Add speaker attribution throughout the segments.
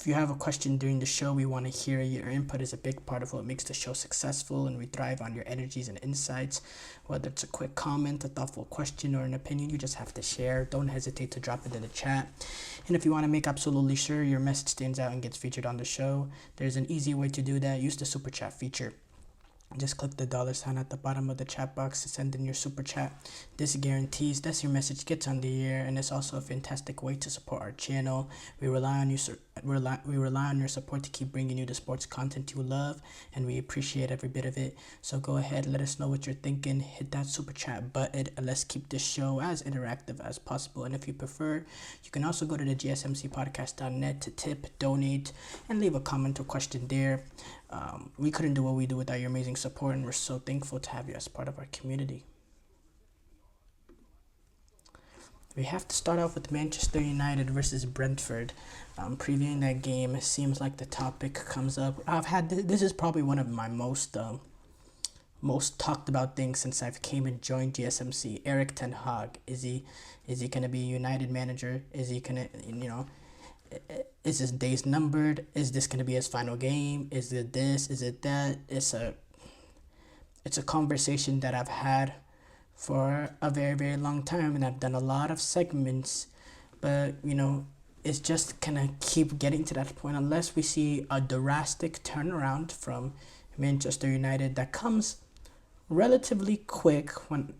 Speaker 1: If you have a question during the show, we want to hear your input is a big part of what makes the show successful, and we thrive on your energies and insights. Whether it's a quick comment, a thoughtful question, or an opinion, you just have to share. Don't hesitate to drop it in the chat. And if you want to make absolutely sure your message stands out and gets featured on the show, there's an easy way to do that. Use the super chat feature. Just click the $sign at the bottom of the chat box to send in your super chat. This guarantees that your message gets on the air, and it's also a fantastic way to support our channel. We rely on you. We rely on your support to keep bringing you the sports content you love, and we appreciate every bit of it. So go ahead, let us know what you're thinking. Hit that super chat button, and let's keep this show as interactive as possible. And if you prefer, you can also go to the gsmcpodcast.net to tip, donate, and leave a comment or question there. We couldn't do what we do without your amazing support, and we're so thankful to have you as part of our community. We have to start off with Manchester United versus Brentford. Previewing that game, it seems like the topic comes up. This is probably one of my most talked about things since I've came and joined GSMC. Erik Ten Hag, is he gonna be a United manager? Is he gonna is his days numbered? Is this gonna be his final game? Is it this? Is it that? It's a conversation that I've had for a very, very long time, and I've done a lot of segments, but it's just gonna keep getting to that point unless we see a drastic turnaround from Manchester United that comes relatively quick. When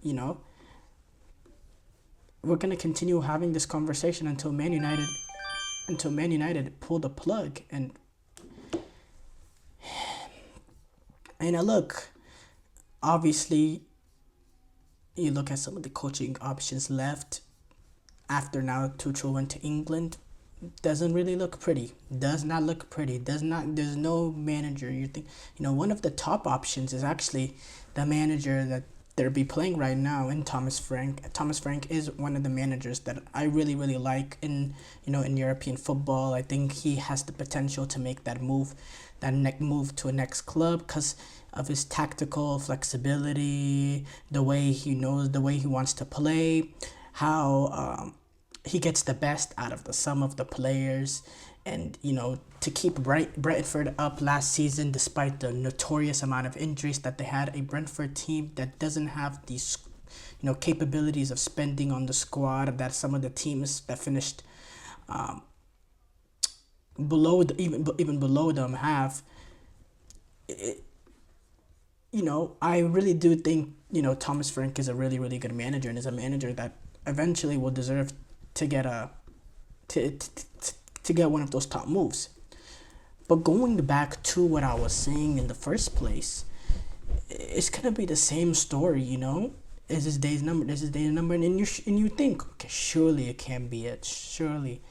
Speaker 1: we're gonna continue having this conversation until Man United pull the plug. And look, obviously, you look at some of the coaching options left after now Tuchel went to England. Doesn't really look pretty. Does not look pretty. There's no manager. You think, one of the top options is actually the manager that they'll be playing right now in Thomas Frank. Thomas Frank is one of the managers that I really, really like in European football. I think he has the potential to make that move to a next club because of his tactical flexibility, the way he wants to play, how he gets the best out of the sum of the players. And, to keep Brentford up last season, despite the notorious amount of injuries that they had, a Brentford team that doesn't have these, capabilities of spending on the squad that some of the teams that finished even below them have. I really do think, Thomas Frank is a really, really good manager, and is a manager that eventually will deserve to get to get one of those top moves. But going back to what I was saying in the first place, it's gonna be the same story, Is his days numbered? And you think, okay, surely it can't be it. Surely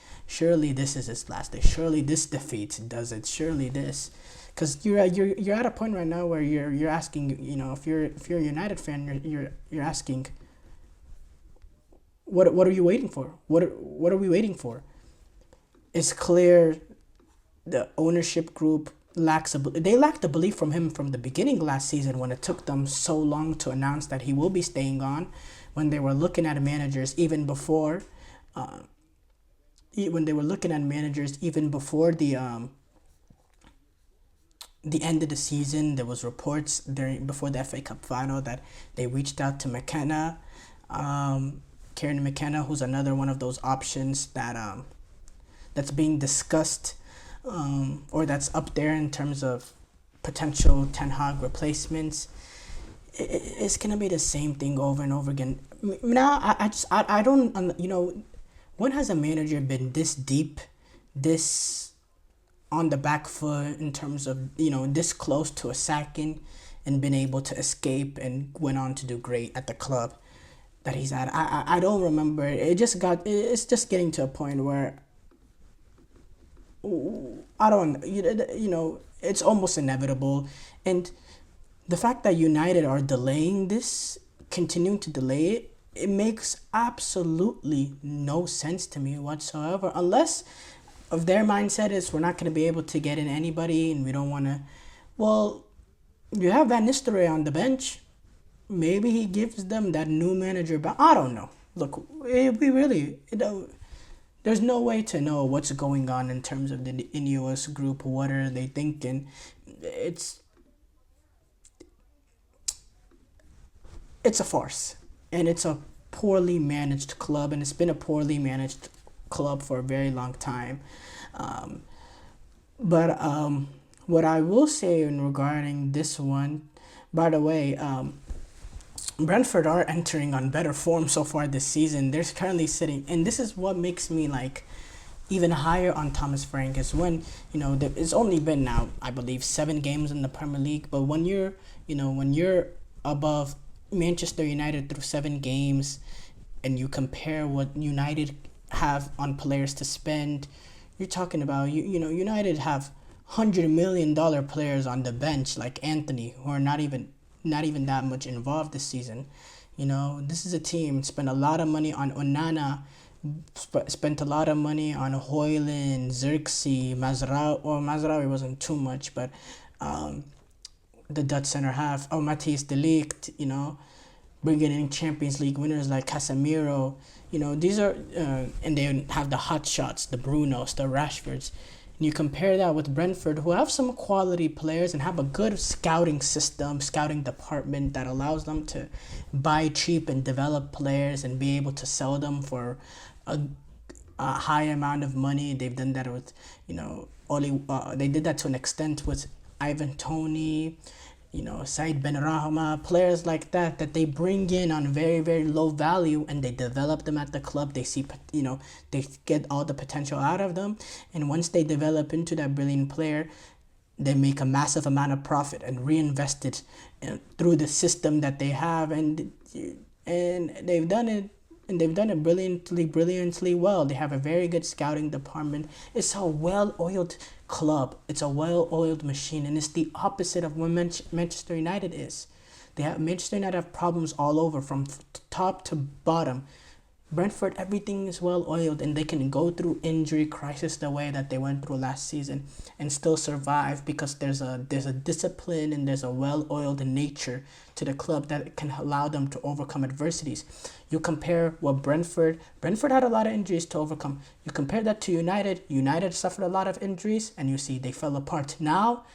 Speaker 1: this is his last day. Surely this defeat does it. Surely this, because you're at a point right now where you're asking, if you're a United fan, you're asking, what are you waiting for? What are we waiting for? It's clear the ownership group lacked the belief from him from the beginning last season, when it took them so long to announce that he will be staying on, when they were looking at managers even before the end of the season. There was reports before the FA Cup final that they reached out to McKenna, Kieran McKenna, who's another one of those options that's being discussed, or that's up there in terms of potential Ten Hag replacements. It's gonna be the same thing over and over again. Now, I don't, when has a manager been this deep, this on the back foot in terms of, this close to a sacking and been able to escape and went on to do great at the club that he's at? I don't remember. It's just getting to a point where I don't, it's almost inevitable. And the fact that United are continuing to delay it, it makes absolutely no sense to me whatsoever, unless of their mindset is we're not going to be able to get in anybody and we don't want to. Well, you have Van Nistelrooy on the bench. Maybe he gives them that new manager, but I don't know. Look, we really, there's no way to know what's going on in terms of the Ineos group. What are they thinking? It's it's a farce, and it's a poorly managed club, and it's been a poorly managed club for a very long time. Um, but what I will say in regarding this one, by the way, Brentford are entering on better form so far this season. They're currently sitting, and this is what makes me like even higher on Thomas Frank is when it's only been now I believe 7 games in the Premier League, but when you're above Manchester United through 7 games, and you compare what United have on players to spend, you're talking about United have $100 million players on the bench like Anthony, who are not even that much involved this season. This is a team spent a lot of money on Onana, spent a lot of money on Hoyland, Xerxes, Mazraoui wasn't too much, but the Dutch center half, Matthijs de Ligt, bringing in Champions League winners like Casemiro. These are, and they have the hot shots, the Brunos, the Rashfords. And you compare that with Brentford, who have some quality players and have a good scouting department that allows them to buy cheap and develop players and be able to sell them for a high amount of money. They've done that with, they did that to an extent with Ivan Toney, Said Ben Rahma, players like that they bring in on very, very low value, and they develop them at the club. They see, they get all the potential out of them. And once they develop into that brilliant player, they make a massive amount of profit and reinvest it through the system that they have. And they've done it. And they've done it brilliantly well. They have a very good scouting department. It's a well-oiled club. It's a well-oiled machine, and it's the opposite of what Manchester United is. Manchester United have problems all over, from top to bottom. Brentford, everything is well-oiled, and they can go through injury crisis the way that they went through last season and still survive, because there's a discipline and there's a well-oiled nature to the club that can allow them to overcome adversities. You compare what Brentford had a lot of injuries to overcome. You compare that to United suffered a lot of injuries, and you see they fell apart. Now,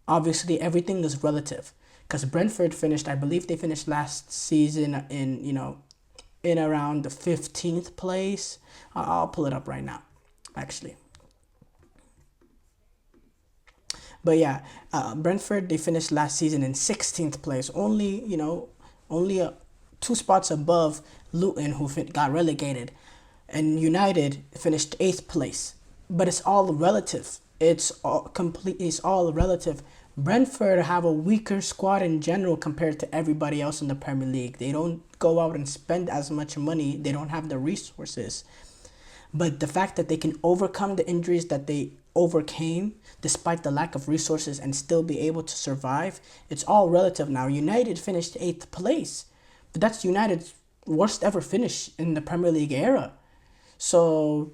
Speaker 1: obviously, everything is relative, because Brentford finished, I believe they finished last season in around the 15th place. I'll pull it up right now, actually. But yeah, Brentford, they finished last season in 16th place, only 2 spots above Luton, who got relegated, and United finished 8th place. But it's all relative. It's all relative. Brentford have a weaker squad in general compared to everybody else in the Premier League. They don't go out and spend as much money. They don't have the resources. But the fact that they can overcome the injuries that they overcame despite the lack of resources and still be able to survive, it's all relative now. United finished 8th place, but that's United's worst ever finish in the Premier League era. So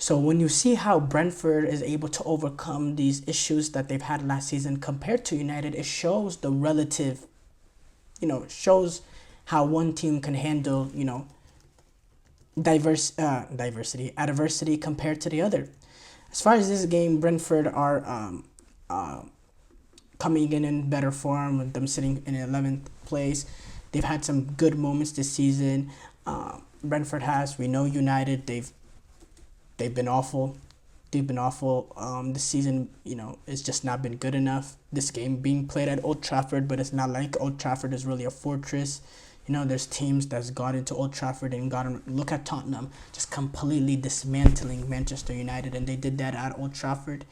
Speaker 1: when you see how Brentford is able to overcome these issues that they've had last season compared to United, it shows the relative, shows how one team can handle, adversity compared to the other. As far as this game, Brentford are coming in better form, with them sitting in 11th place. They've had some good moments this season. Brentford has. We know United, they've been awful. This season, it's just not been good enough. This game being played at Old Trafford, but it's not like Old Trafford is really a fortress. There's teams that's got into Old Trafford and look at Tottenham, just completely dismantling Manchester United, and they did that at Old Trafford.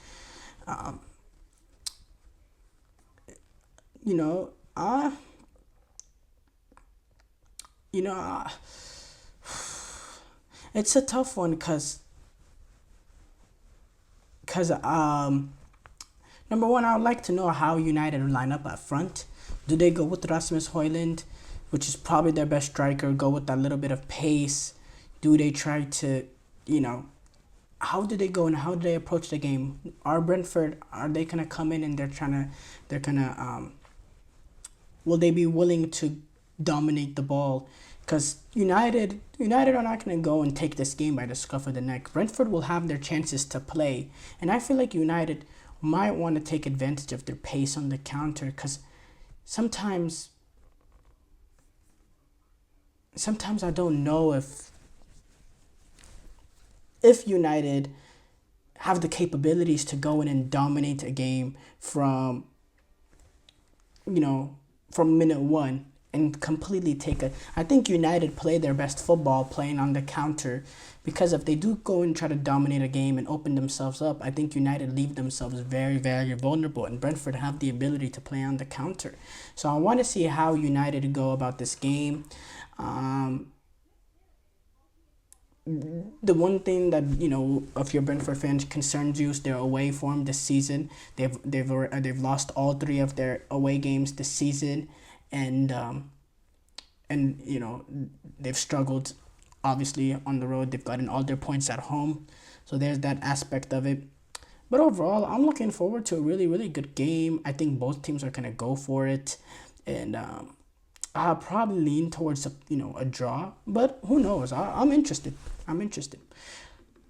Speaker 1: It's a tough one, because number one, I would like to know how United line up up front. Do they go with Rasmus Højlund, which is probably their best striker, go with that little bit of pace? Do they try to, how do they go and how do they approach the game? Are they gonna come in and will they be willing to dominate the ball because United are not going to go and take this game by the scruff of the neck. Brentford will have their chances to play, and I feel like United might want to take advantage of their pace on the counter, because sometimes I don't know if United have the capabilities to go in and dominate a game from minute one and completely take it. I think United play their best football playing on the counter, because if they do go and try to dominate a game and open themselves up, I think United leave themselves very, very vulnerable, and Brentford have the ability to play on the counter. So I want to see how United go about this game. The one thing that, if you're Brentford fans, concerns you is their away form this season. They've lost all three of their away games this season, and they've struggled obviously on the road. They've gotten all their points at home, so there's that aspect of it. But overall, I'm looking forward to a really, really good game. I think both teams are gonna go for it, and I'll probably lean towards a draw, but who knows? I'm interested.